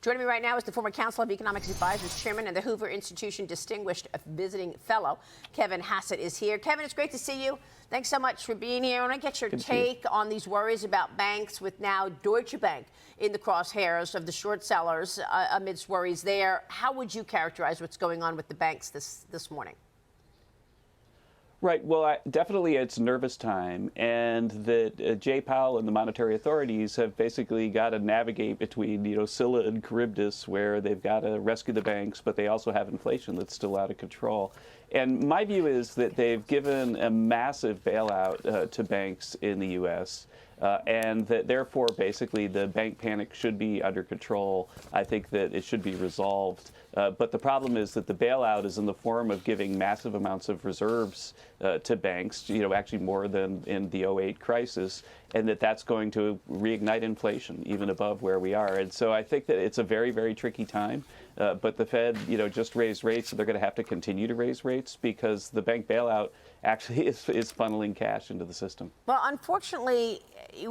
Joining me right now is the former Council of Economics Advisors Chairman and the Hoover Institution Distinguished Visiting Fellow. Kevin Hassett is here. Kevin, it's great to see you. Thanks so much for being here. I want to get your take on these worries about banks with now Deutsche Bank in the crosshairs of the short sellers amidst worries there. How would you characterize what's going on with the banks this morning? Right. Well, definitely it's nervous time, and that Jay Powell and the monetary authorities have basically got to navigate between, Scylla and Charybdis, where they've got to rescue the banks, but they also have inflation that's still out of control. And my view is that they've given a massive bailout to banks in the U.S., and that therefore basically the bank panic should be under control. I think that it should be resolved. But the problem is that the bailout is in the form of giving massive amounts of reserves to banks, actually more than in the '08 crisis, and that's going to reignite inflation even above where we are. And so I think that it's a very, very tricky time. But the Fed, just raised rates, so they're going to have to continue to raise rates because the bank bailout actually is funneling cash into the system. Well, unfortunately,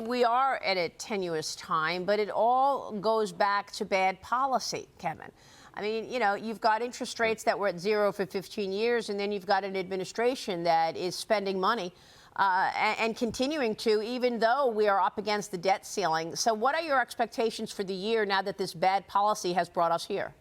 we are at a tenuous time, but it all goes back to bad policy, Kevin. I mean, you've got interest rates that were at zero for 15 years, and then you've got an administration that is spending money and continuing to, even though we are up against the debt ceiling. So what are your expectations for the year now that this bad policy has brought us here?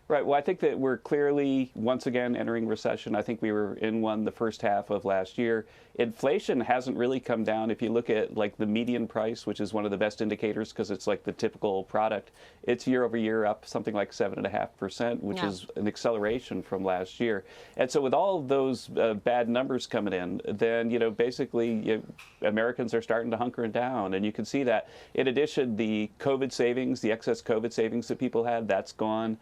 Right. Well, I think that we're clearly, once again, entering recession. I think we were in one the first half of last year. Inflation hasn't really come down. If you look at the median price, which is one of the best indicators because it's like the typical product, it's year over year up something like 7.5%, which is an acceleration from last year. And so with all of those bad numbers coming in, then, basically Americans are starting to hunker down. And you can see that. In addition, the COVID savings, the excess COVID savings that people had, that's gone.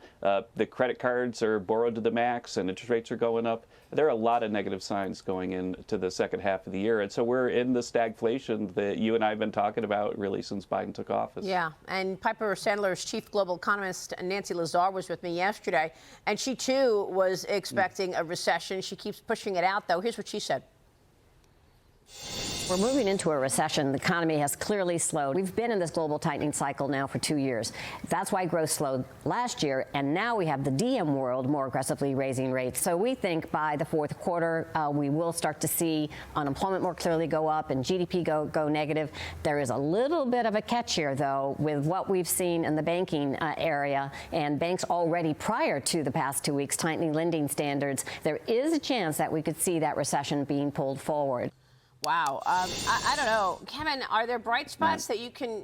The credit cards are borrowed to the max and interest rates are going up. There are a lot of negative signs going into the second half of the year. And so we're in the stagflation that you and I have been talking about really since Biden took office. Yeah. And Piper Sandler's chief global economist, Nancy Lazar, was with me yesterday. And she, too, was expecting a recession. She keeps pushing it out, though. Here's what she said. We're moving into a recession. The economy has clearly slowed. We've been in this global tightening cycle now for 2 years. That's why growth slowed last year. And now we have the DM world more aggressively raising rates. So we think by the fourth quarter, we will start to see unemployment more clearly go up and GDP go negative. There is a little bit of a catch here, though, with what we've seen in the banking area and banks already prior to the past 2 weeks tightening lending standards. There is a chance that we could see that recession being pulled forward. Wow. I don't know. Kevin, are there bright spots that you can,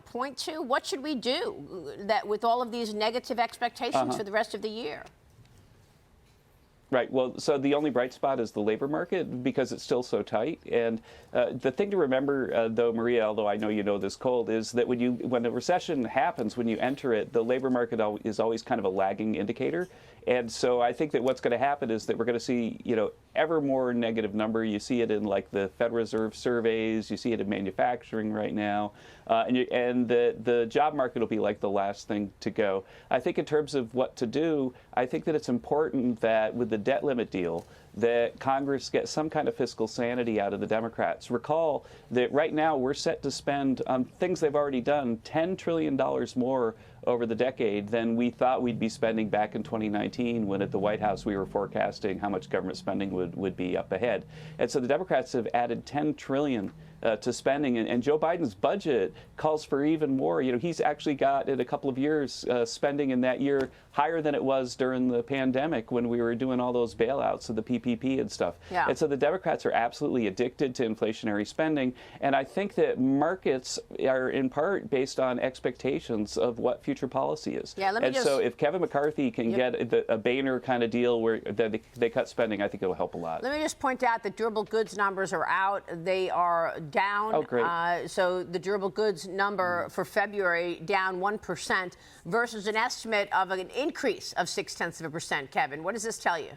point to? What should we do that with all of these negative expectations for the rest of the year? Right. Well, so the only bright spot is the labor market because it's still so tight. And the thing to remember, though, Maria, although I know you know this cold, is that when a recession happens, when you enter it, the labor market is always kind of a lagging indicator. And so I think that what's going to happen is that we're going to see, ever more negative number. You see it in the Fed Reserve surveys. You see it in manufacturing right now. And the job market will be the last thing to go. I think in terms of what to do, I think that it's important that with the debt limit deal, that Congress gets some kind of fiscal sanity out of the Democrats. Recall that right now we're set to spend on things they've already done $10 trillion more over the decade than we thought we'd be spending back in 2019 when at the White House we were forecasting how much government spending would be up ahead. And so the Democrats have added $10 trillion to spending, and Joe Biden's budget calls for even more. He's actually got in a couple of years spending in that year higher than it was during the pandemic when we were doing all those bailouts of the PPP and stuff. Yeah. And so the Democrats are absolutely addicted to inflationary spending, and I think that markets are in part based on expectations of what future policy is. Yeah, so if Kevin McCarthy can get a Boehner kind of deal where they cut spending, I think it'll help a lot. Let me just point out that durable goods numbers are out. They are down. Oh, great. So the durable goods number for February down 1% versus an estimate of an increase of 0.6%. Kevin, what does this tell you?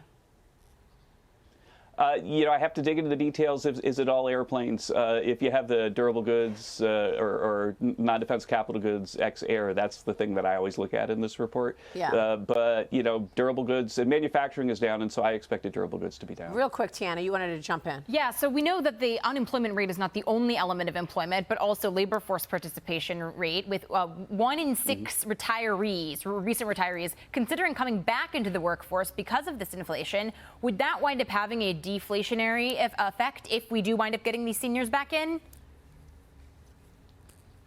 I have to dig into the details. Is it all airplanes? If you have the durable goods or non-defense capital goods ex air, that's the thing that I always look at in this report. Yeah. But durable goods and manufacturing is down, and so I expected durable goods to be down. Real quick, Tiana, you wanted to jump in. Yeah, so we know that the unemployment rate is not the only element of employment, but also labor force participation rate, with 1 in 6 retirees, recent retirees, considering coming back into the workforce because of this inflation. Would that wind up having a deflationary effect if we do wind up getting these seniors back in?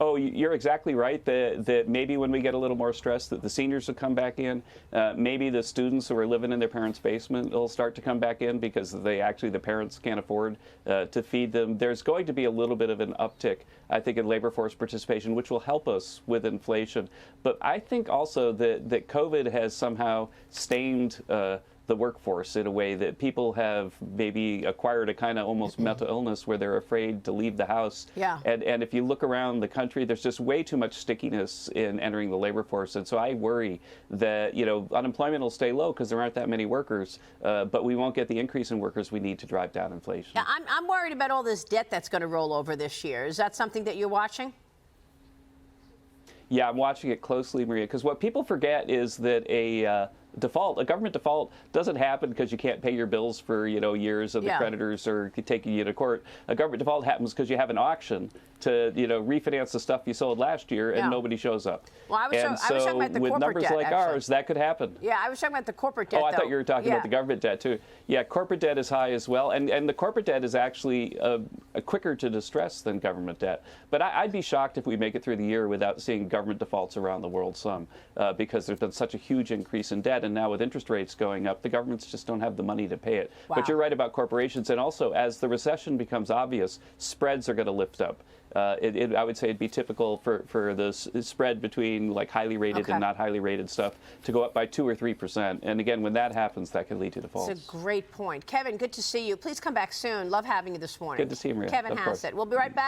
Oh, you're exactly right that maybe when we get a little more stress that the seniors will come back in. Maybe the students who are living in their parents' basement will start to come back in because the parents can't afford to feed them. There's going to be a little bit of an uptick, I think, in labor force participation, which will help us with inflation. But I think also that COVID has somehow stained the workforce in a way that people have maybe acquired a kind of almost mental illness where they're afraid to leave the house. Yeah. And if you look around the country, there's just way too much stickiness in entering the labor force. And so I worry that, unemployment will stay low because there aren't that many workers, but we won't get the increase in workers we need to drive down inflation. Yeah, I'm worried about all this debt that's going to roll over this year. Is that something that you're watching? Yeah, I'm watching it closely, Maria, because what people forget is that a government default doesn't happen because you can't pay your bills for, years and the creditors are taking you to court. A government default happens because you have an auction to, refinance the stuff you sold last year and nobody shows up. Well, I was talking about the with corporate numbers debt, like actually. ours, that could happen. Yeah, I was talking about the corporate debt, Oh, I thought you were talking about the government debt, too. Yeah, corporate debt is high as well. And the corporate debt is actually quicker to distress than government debt. But I'd be shocked if we make it through the year without seeing government defaults around the world some, because there's been such a huge increase in debt. And now with interest rates going up, the governments just don't have the money to pay it. Wow. But you're right about corporations. And also, as the recession becomes obvious, spreads are going to lift up. I would say it'd be typical for the spread between like highly rated and not highly rated stuff to go up by 2 or 3%. And again, when that happens, that can lead to defaults. It's a great point. Kevin, good to see you. Please come back soon. Love having you this morning. Good to see you, Maria. Kevin Of course. Hassett. We'll be right back.